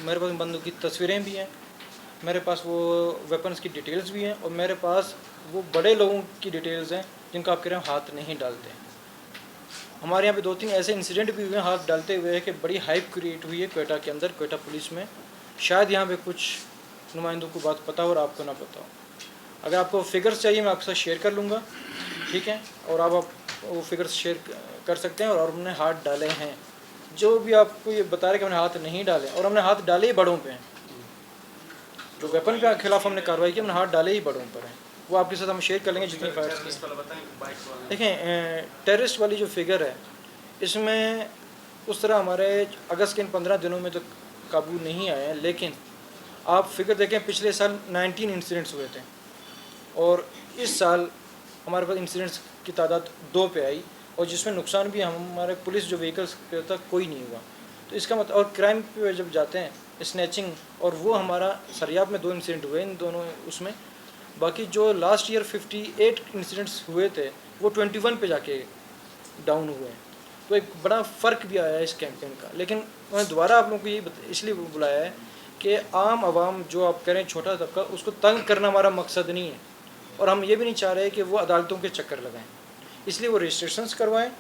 मेरे पास बंदूक की तस्वीरें भी हैं, मेरे पास वो वेपन्स की डिटेल्स भी हैं, और मेरे पास वो बड़े लोगों की डिटेल्स हैं जिनका आप कह रहे हो हाथ नहीं डालते। हमारे यहाँ पे 2-3 ऐसे इंसिडेंट भी हुए हैं हाथ डालते हुए कि बड़ी हाइप क्रिएट हुई है क्वेटा के अंदर, क्वेटा पुलिस में। शायद यहाँ पे कुछ नुमाइंदों को बात पता हो और आपको ना पता हो। अगर आपको फिगर्स चाहिए मैं आपके साथ शेयर कर लूँगा, ठीक है, और आप वो फिगर्स शेयर कर सकते हैं। और हमने हाथ डाले हैं, जो भी आपको ये बता रहे कि हमने हाथ नहीं डाले, और हमने हाथ डाले ही बड़ों पे हैं। जो वेपन के खिलाफ हमने कार्रवाई की, हमने हाथ डाले ही बड़ों पर हैं। वो आपके साथ हम शेयर कर लेंगे जितनी फाइट्स की। देखें, टेररिस्ट वाली जो फिगर है, इसमें उस तरह हमारे अगस्त के इन 15 दिनों में तो काबू नहीं आया है, लेकिन आप फिगर देखें, पिछले साल 19 इंसिडेंट्स हुए थे, और इस साल हमारे पास इंसिडेंट्स की तादाद 2 पे आई, और जिसमें नुकसान भी हमारे पुलिस जो व्हीकल्स तक कोई नहीं हुआ। तो इसका मतलब, और क्राइम पे जब जाते हैं, स्नैचिंग, और वो हमारा सरियाब में 2 इंसिडेंट हुए इन दोनों उसमें। बाकी जो लास्ट ईयर 58 इंसिडेंट्स हुए थे, वो 21 पे जाके डाउन हुए हैं। तो एक बड़ा फ़र्क भी आया है इस कैंपेन का। लेकिन मैं दोबारा आप लोगों को ये इसलिए बुलाया है कि आम आवाम जो आप कह रहे हैं छोटा तबका, उसको तंग करना हमारा मकसद नहीं है, और हम ये भी नहीं चाह रहे कि वो अदालतों के चक्कर लगाएं। इसलिए वो रजिस्ट्रेशंस करवाएं,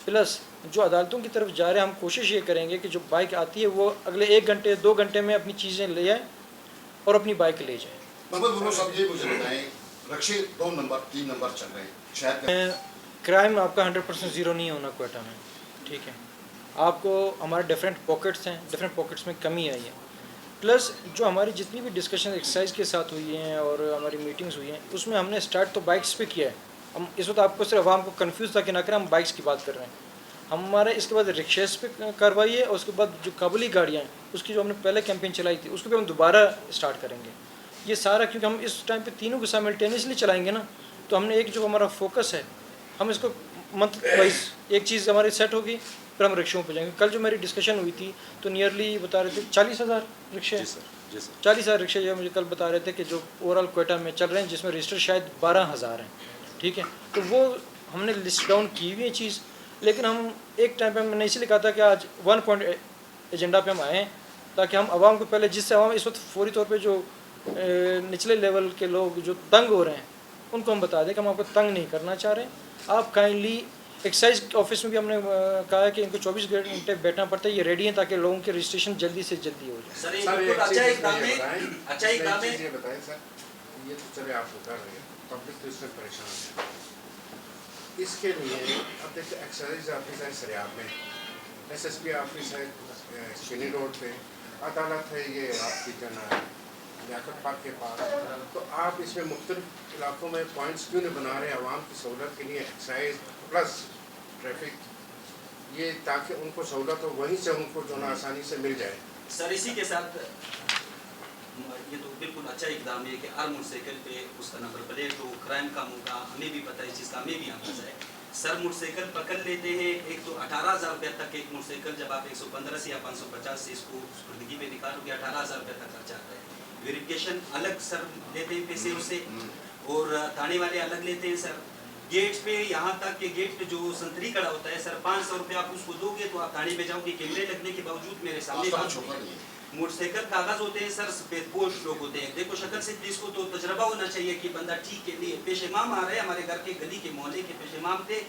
प्लस जो अदालतों की तरफ जा रहे हैं, हम कोशिश ये करेंगे कि जो बाइक आती है वो अगले 1 घंटे 2 घंटे में अपनी चीज़ें ले जाए और अपनी बाइक ले जाए। मोहम्मद साहब, ये मुझे बताएं, रक्शे 2 नंबर 3 नंबर चल रहे हैं शहर। क्राइम आपका 100% ज़ीरो नहीं होना क्वेटा में, ठीक है। आपको हमारे डिफरेंट पॉकेट्स हैं, डिफरेंट पॉकेट्स में कमी आई है। प्लस जो हमारी जितनी भी डिस्कशन एक्सरसाइज के साथ हुई हैं और हमारी मीटिंग्स हुई हैं, उसमें हमने स्टार्ट तो बाइक्स पे किया है। हम इस वक्त आपको सिर्फ आवाम को कंफ्यूज ताकि ना करें, हम बाइक्स की बात कर रहे हैं। हमारे इसके बाद रिक्शेस पे कार्रवाई है, और उसके बाद जो काबुली गाड़ियाँ हैं उसकी जो हमने पहले कैंपेन चलाई थी, उसको भी हम दोबारा स्टार्ट करेंगे। ये सारा क्योंकि हम इस टाइम पे तीनों को साइमल्टेनियसली चलाएंगे ना, तो हमने एक जो हमारा फोकस है, हम इसको मंथ वाइज एक चीज़ हमारी सेट होगी, फिर हम रिक्शों पे जाएंगे। कल जो मेरी डिस्कशन हुई थी तो नियरली बता रहे थे 40,000 रिक्शे, 40,000 रिक्शे जो मुझे कल बता रहे थे कि जो ओवरऑल क्वेटा में चल रहे हैं, जिसमें रजिस्टर शायद 12,000 हैं, ठीक है। तो वो हमने लिस्ट डाउन की हुई है चीज़। लेकिन हम एक टाइम पे मैंने इसलिए कहा था कि आज 1 पॉइंट एजेंडा पे हम आएँ, ताकि हम आवाम को पहले, जिससे आवाम इस वक्त फौरी तौर पे जो निचले लेवल के लोग जो तंग हो रहे हैं, उनको हम बता दें कि हम आपको तंग नहीं करना चाह रहे। आप काइंडली एक्साइज ऑफिस में भी हमने कहा है कि इनको 24 घंटे बैठना पड़ता है, ये रेडी हैं ताकि लोगों के रजिस्ट्रेशन जल्दी से जल्दी हो जाए। सर अच्छा इकदाम है, अच्छा इकदाम है। ये बताएं सर, ये तो चले आप कर रहे हैं, पब्लिक तो इसमें परेशान है। इसके लिए अब देखिए, एक्साइज ऑफिस है सरियाब में, SSP ऑफिस है शिनी रोड पे, अदालत है ये आपकी जना लियाकत पार्क के पास। तो आप इसमें मुख्तलिफ इलाकों में पॉइंट्स क्यों नहीं बना रहे आवाम की सहूलत के लिए, एक्साइज प्लस ट्रैफिक, ये ताकि उनको सहूलत हो, वहीं से उनको जो ना आसानी से मिल जाए। सर इसी के साथ ये तो बिल्कुल अच्छा इकदाम है कि हर मोटरसाइकिल पे उसका नंबर प्लेट हो, क्राइम कम होगा, हमें भी पता है इस चीज़ का, हमें भी अंदाजा है। सर मोटरसाइकिल पकड़ लेते हैं, एक तो 18,000 रुपये तक एक मोटरसाइकिल, जब आप 115 से या 550 से इसको स्पुर्दगी पे निकालोगे 18,000 रुपये तक खर्चा आता है। वेरिफिकेशन अलग सर लेते हैं पैसे उससे, और थाने वाले अलग लेते हैं सर। गेट पे यहाँ तक कि गेट पे जो संतरी खड़ा होता है सर, 500 रुपये आप उसको दोगे तो आप थाने पे जाओगे, कैमरे लगने के बावजूद मेरे सामने। मोटरसाइकिल कागज होते हैं सर, सफेद पोश लोग होते हैं। देखो शक्ल से पुलिस को तो तजर्बा होना चाहिए कि बंदा ठीक के लिए पेशेमाम आ रहा है, हमारे घर के गली के मोहल्ले के पेशेमाम थे,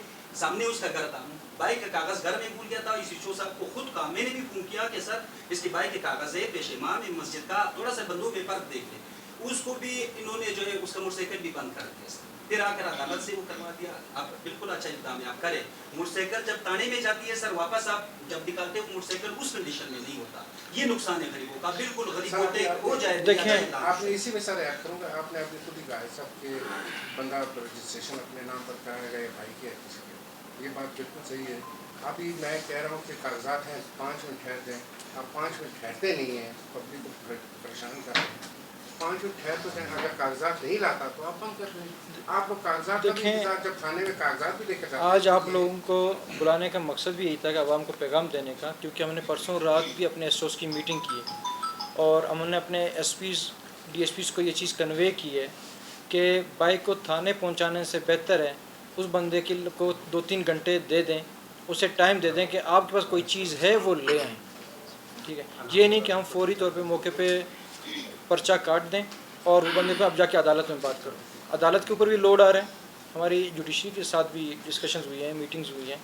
सामने उसका घर था, बाइक का कागज घर में भूल गया था। इस ईशो साहब को खुद कहा, मैंने भी फोन किया कि सर इसकी बाइक के कागज है, पेशेमाम है मस्जिद का, थोड़ा सा बंदों में फर्क देख ले। उसको भी इन्होंने जो है उसका मोटरसाइकिल भी बंद कर दिया सर, फिर आकर अदालत से वो करवा दिया। आप बिल्कुल अच्छा इल्जाम है, आप करें। मोटरसाइकिल जब थाने में जाती है सर, वापस आप जब निकालते हो मोटरसाइकिल उस कंडीशन में नहीं होता, ये नुकसान है गरीबों का, बिल्कुल गरीब होते हो जाए। देखिए आपने इसी में सर ऐड करूँगा, आपने अपने खुद ही कहा सबके बंदा रजिस्ट्रेशन अपने नाम पर कराया गया भाई के किसी के, ये बात बिल्कुल सही है। अभी मैं कह रहा हूँ कि कागजात हैं, 5 मिनट ठहर दें, आप 5 मिनट ठहरते नहीं हैं, पब्लिक को परेशान कर रहे हैं। 5 मिनट ठहर तो दें, अगर कागजात नहीं लाता तो आप बंद कर दें। आप लोग कागजात जब थाने में कागजात भी लेकर जाते हैं। आज आप लोगों को बुलाने का मकसद भी यही था कि आवाम को पैगाम देने का, क्योंकि हमने परसों रात भी अपने एसओस की मीटिंग की और हमने अपने एसपीज़ डीएसपीज़ को ये चीज़ कन्वे की है कि बाइक को थाने पहुंचाने से बेहतर है उस बंदे को 2-3 घंटे दे दें, उसे टाइम दे दें कि आपके पास कोई चीज़ है वो ले आएँ। ठीक है, ये नहीं कि हम फौरी तौर पे मौके पे पर्चा काट दें और वो बंदे को अब जाके अदालत में बात करो। अदालत के ऊपर भी लोड आ रहा है, हमारी जुडिशरी के साथ भी डिस्कशंस हुई हैं, मीटिंग्स हुई हैं।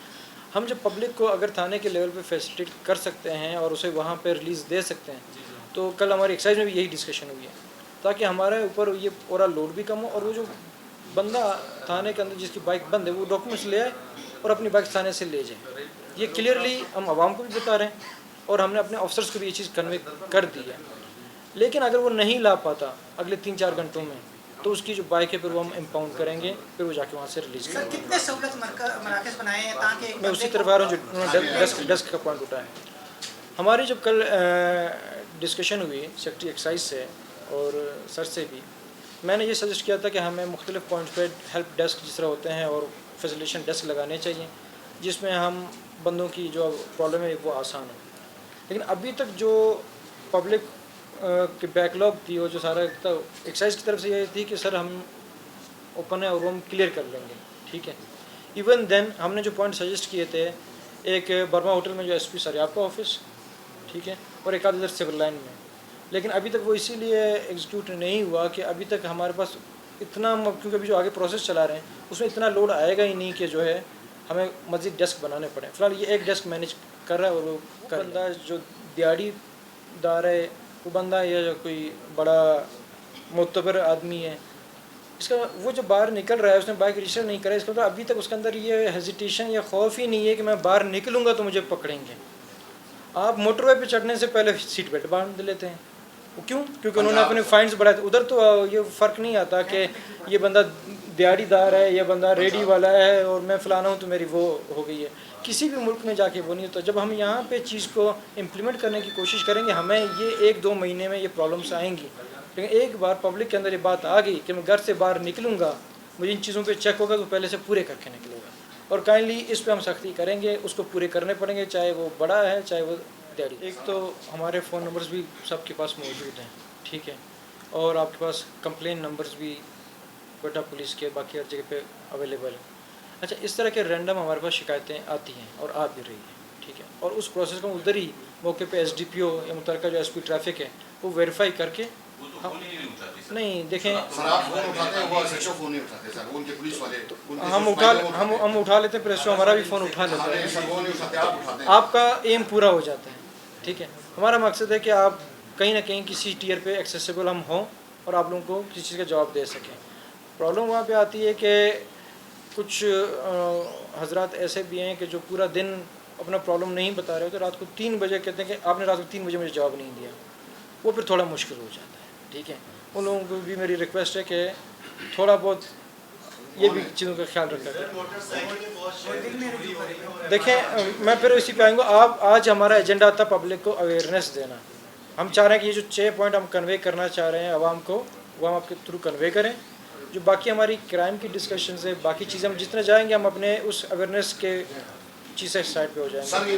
हम जब पब्लिक को अगर थाने के लेवल पे फैसिलिटेट कर सकते हैं और उसे वहाँ पे रिलीज़ दे सकते हैं, तो कल हमारी एक्साइज में भी यही डिस्कशन हुई है, ताकि हमारे ऊपर ये पूरा लोड भी कम हो और वो जो बंदा थाने के अंदर जिसकी बाइक बंद है वो डॉक्यूमेंट्स ले आए और अपनी बाइक थाने से ले जाए। ये क्लियरली हम आवाम को भी बता रहे हैं और हमने अपने ऑफिसर्स को भी ये चीज़ कन्वे कर दी है। लेकिन अगर वो नहीं ला पाता अगले 3-4 घंटों में, तो उसकी जो बाइक है फिर वो हम इम्पाउंड करेंगे, फिर वो जाके वहाँ से रिलीज़ सर करेंगे। कितने सहूलत मराकज़ बनाए हैं ताकि मैं उसी तरफ आ रहा हूँ जो उन्होंने डेस्क का पॉइंट उठाया। हमारी जब कल डिस्कशन हुई सेक्रेटरी एक्साइज से और सर से भी, मैंने ये सजेस्ट किया था कि हमें मुख्तलिफ पॉइंट पे हेल्प डेस्क जिस तरह होते हैं और फैसिलिटेशन डेस्क लगाने चाहिए, जिसमें हम बंदों की जो प्रॉब्लम है वो आसान हो। लेकिन अभी तक जो पब्लिक की बैकलॉग थी वो जो सारा था, एक्साइज की तरफ से ये थी कि सर हम ओपन है और वो हम क्लियर कर लेंगे, ठीक है। इवन देन हमने जो पॉइंट सजेस्ट किए थे, एक बर्मा होटल में जो एसपी सरियाब का ऑफिस, ठीक है, और एक आध इधर सिविल लाइन में, लेकिन अभी तक वो इसीलिए एग्जीक्यूट नहीं हुआ कि अभी तक हमारे पास इतना, क्योंकि अभी जो आगे प्रोसेस चला रहे हैं उसमें इतना लोड आएगा ही नहीं कि जो है हमें मज़ीद डेस्क बनाने पड़े। फ़िलहाल ये एक डेस्क मैनेज कर रहा है और वो बंदा जो दिहाड़ीदार है वो बंदा या जो कोई बड़ा मुतबर आदमी है, इसका वो जो बाहर निकल रहा है उसने बाइक रजिस्टर नहीं करा, इसका मतलब अभी तक उसके अंदर ये हेजिटेशन या खौफ ही नहीं है कि मैं बाहर निकलूँगा तो मुझे पकड़ेंगे। आप मोटरवे पे चढ़ने से पहले सीट बेल्ट बांध लेते हैं, वो क्यों? क्योंकि उन्होंने अपने फाइन्स बढ़ाए। उधर तो ये फ़र्क नहीं आता कि ये बंदा दिहाड़ीदार है, ये बंदा रेडी वाला है और मैं फ़लाना हूँ तो मेरी वो हो गई है। किसी भी मुल्क में जाके वो नहीं होता। जब हम यहाँ पे चीज़ को इम्प्लीमेंट करने की कोशिश करेंगे, हमें ये 1-2 महीने में ये प्रॉब्लम्स आएंगी, लेकिन एक बार पब्लिक के अंदर ये बात आ गई कि मैं घर से बाहर निकलूँगा, मुझे इन चीज़ों पे चेक होगा तो पहले से पूरे करके निकलेगा। और काइंडली इस पे हम सख्ती करेंगे, उसको पूरे करने पड़ेंगे, चाहे वो बड़ा है चाहे वो दिहाड़ी। एक तो हमारे फ़ोन नंबर्स भी सबके पास मौजूद हैं, ठीक है, और आपके पास कंप्लेन नंबर्स भी कोटा पुलिस के बाकी हर जगह पे अवेलेबल है। अच्छा, इस तरह के रैंडम हमारे पास शिकायतें आती हैं और आ भी रही हैं, ठीक है, और उस प्रोसेस को उधर ही मौके पे एसडीपीओ या मुतलका जो एसपी ट्रैफिक है वो वेरीफाई करके नहीं देखें। सर आप फोन उठाते हैं, वो एसएचओ फोन नहीं उठाते सर, वो उनके पुलिस वाले हम उठा लेते हैं, प्रेस हमारा भी फ़ोन उठा लेता है, सर वो नहीं उठाते, आप उठाते हैं। आपका एम पूरा हो जाता है, ठीक है। हमारा मकसद है कि आप कहीं ना कहीं किसी टियर पे एक्सेसिबल हम हों और आप लोगों को किसी चीज़ का जवाब दे सकें। प्रॉब्लम वहाँ पे आती है कि कुछ हजरात ऐसे भी हैं कि जो पूरा दिन अपना प्रॉब्लम नहीं बता रहे, तो रात को 3 बजे कहते हैं कि आपने रात को 3 बजे मुझे जवाब नहीं दिया, वो फिर थोड़ा मुश्किल हो जाता है, ठीक है। उन लोगों को भी मेरी रिक्वेस्ट है कि थोड़ा बहुत ये भी चीज़ों का ख्याल रखा करें। देखें, मैं फिर इसी पे आऊँगा। आप आज हमारा एजेंडा था पब्लिक को अवेयरनेस देना। हम चाह रहे हैं कि ये जो 6 पॉइंट हम कन्वे करना चाह रहे हैं आवाम को, वो हम आपके थ्रू कन्वे करें। जो बाकी हमारी क्राइम की डिस्कशन है, बाकी चीज़ें हम जितना जाएंगे हम अपने उस अवेयरनेस के चीज़ साइड पे हो जाएंगे।